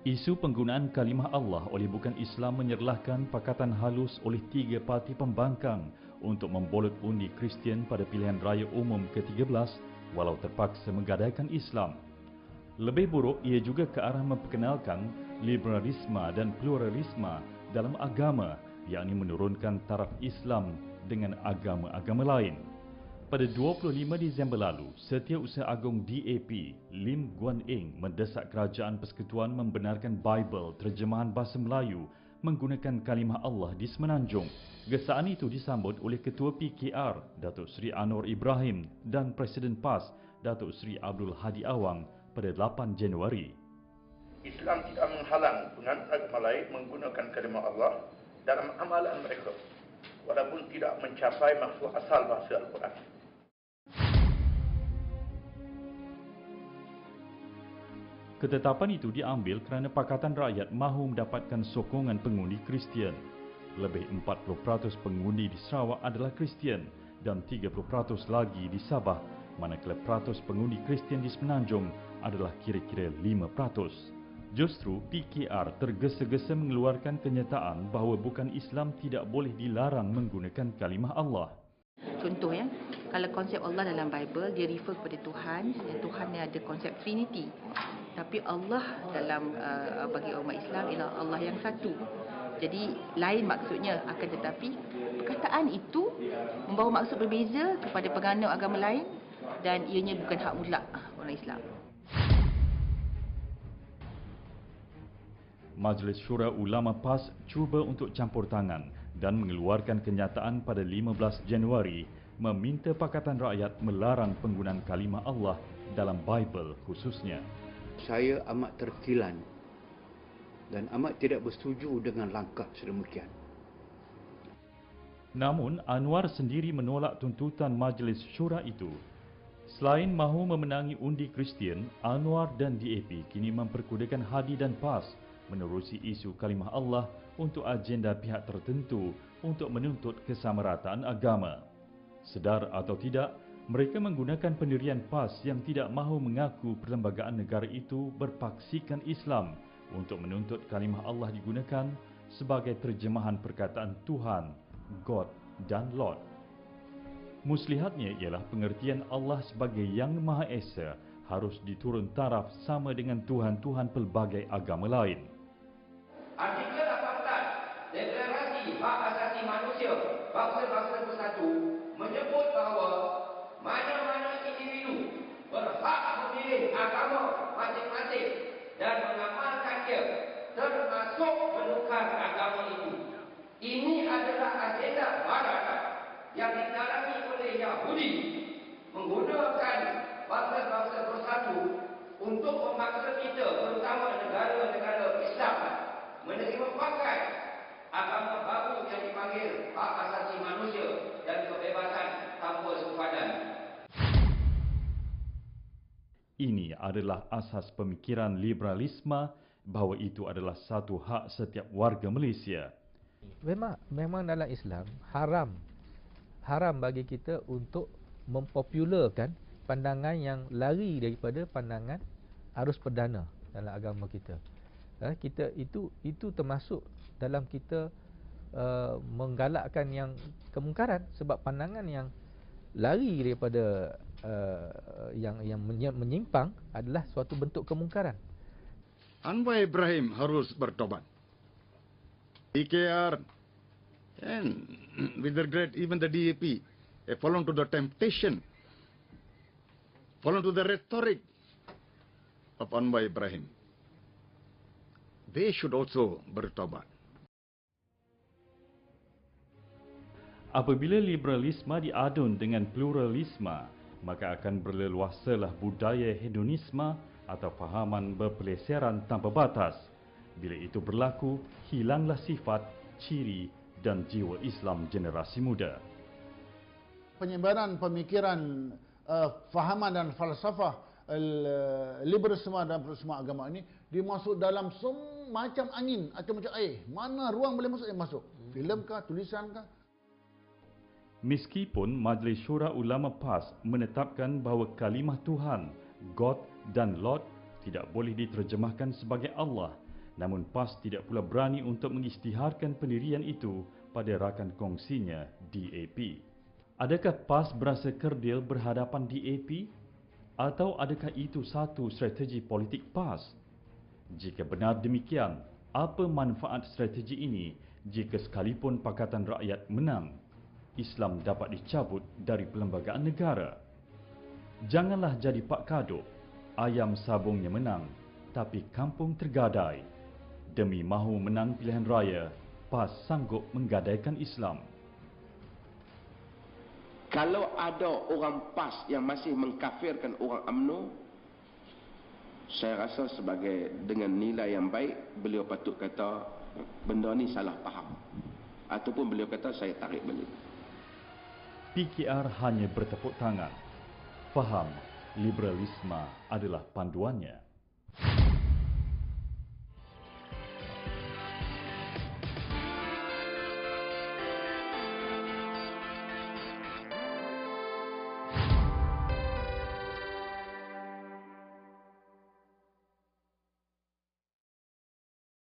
Isu penggunaan kalimah Allah oleh bukan Islam menyerlahkan pakatan halus oleh 3 parti pembangkang untuk membolot undi Kristian pada pilihan raya umum ke-13 walau terpaksa menggadaikan Islam. Lebih buruk, ia juga ke arah memperkenalkan liberalisme dan pluralisme dalam agama, yakni menurunkan taraf Islam dengan agama-agama lain. Pada 25 Disember lalu, Setiausaha Agong DAP, Lim Guan Eng mendesak Kerajaan Persekutuan membenarkan Bible terjemahan bahasa Melayu menggunakan kalimah Allah di Semenanjung. Gesaan itu disambut oleh Ketua PKR, Datuk Seri Anwar Ibrahim dan Presiden PAS, Datuk Seri Abdul Hadi Awang pada 8 Januari. Islam tidak menghalang penganut agama lain menggunakan kalimah Allah dalam amalan mereka, walaupun tidak mencapai maksud asal bahasa Al-Quran. Ketetapan itu diambil kerana Pakatan Rakyat mahu mendapatkan sokongan pengundi Kristian. Lebih 40% pengundi di Sarawak adalah Kristian dan 30% lagi di Sabah, manakala peratus pengundi Kristian di Semenanjung adalah kira-kira 5%. Justru PKR tergesa-gesa mengeluarkan kenyataan bahawa bukan Islam tidak boleh dilarang menggunakan kalimah Allah. Contoh ya, kalau konsep Allah dalam Bible dia refer kepada Tuhan, dan Tuhan ni ada konsep Trinity. Tapi Allah dalam bagi umat Islam ialah Allah yang satu. Jadi lain maksudnya, akan tetapi perkataan itu membawa maksud berbeza kepada penganut agama lain dan ianya bukan hak mutlak orang Islam. Majlis Syura Ulama PAS cuba untuk campur tangan dan mengeluarkan kenyataan pada 15 Januari meminta Pakatan Rakyat melarang penggunaan kalimah Allah dalam Bible khususnya. Saya amat terkilan dan amat tidak bersetuju dengan langkah sedemikian. Namun, Anwar sendiri menolak tuntutan Majlis Syura itu. Selain mahu memenangi undi Kristian, Anwar dan DAP kini memperkudakan Hadi dan PAS menerusi isu kalimah Allah untuk agenda pihak tertentu untuk menuntut kesamarataan agama. Sedar atau tidak, mereka menggunakan pendirian PAS yang tidak mahu mengaku perlembagaan negara itu berpaksikan Islam untuk menuntut kalimah Allah digunakan sebagai terjemahan perkataan Tuhan, God dan Lord. Muslihatnya ialah pengertian Allah sebagai Yang Maha Esa harus diturun taraf sama dengan Tuhan-Tuhan pelbagai agama lain. Artikel 18 Deklarasi Hak Asasi Manusia Bangsa-Bangsa Bersatu menyebut bahawa mana-mana individu berhak memilih agama masing-masing dan mengamalkannya, termasuk menukar agama itu. Ini adalah agenda Barat yang didalangi oleh Yahudi menggunakan bangsa-bangsa bersatu untuk memaksa kita, terutama negara-negara Islam, menerima pakai agama baru yang dipanggil hak asasi manusia dan kebebasan tanpa sempadan. Ini adalah asas pemikiran liberalisme bahawa itu adalah satu hak setiap warga Malaysia. Memang dalam Islam haram bagi kita untuk mempopularkan pandangan yang lari daripada pandangan arus perdana dalam agama kita. Kita itu termasuk dalam kita menggalakkan yang kemungkaran, sebab pandangan yang lari daripada yang menyimpang adalah suatu bentuk kemungkaran. Anwar Ibrahim harus bertobat. PKR and with regret even the DAP fallen to the temptation, fallen to the rhetoric of Anwar Ibrahim. They should also bertobat. Apabila liberalisme diadun dengan pluralisme, maka akan berleluasalah budaya hedonisme atau fahaman berpeleseran tanpa batas. Bila itu berlaku, hilanglah sifat, ciri dan jiwa Islam generasi muda. Penyebaran pemikiran, fahaman dan falsafah liberalisme dan semua agama ini dimasuk dalam semacam angin atau macam air. Mana ruang boleh masuk, masuk. Filem kah, tulisan kah? Meskipun Majlis Syura Ulama PAS menetapkan bahawa kalimah Tuhan, God dan Lord tidak boleh diterjemahkan sebagai Allah, Namun PAS tidak pula berani untuk mengisytiharkan pendirian itu pada rakan kongsinya DAP. Adakah PAS berasa kerdil berhadapan DAP? Atau adakah itu satu strategi politik PAS? Jika benar demikian, apa manfaat strategi ini jika sekalipun Pakatan Rakyat menang, Islam dapat dicabut dari perlembagaan negara? Janganlah jadi Pak Kadok, ayam sabungnya menang, tapi kampung tergadai. Demi mahu menang pilihan raya, PAS sanggup menggadaikan Islam. Kalau ada orang PAS yang masih mengkafirkan orang UMNO, saya rasa sebagai dengan nilai yang baik, beliau patut kata benda ni salah faham. Ataupun beliau kata saya tarik balik. PKR hanya bertepuk tangan. Faham, liberalisme adalah panduannya.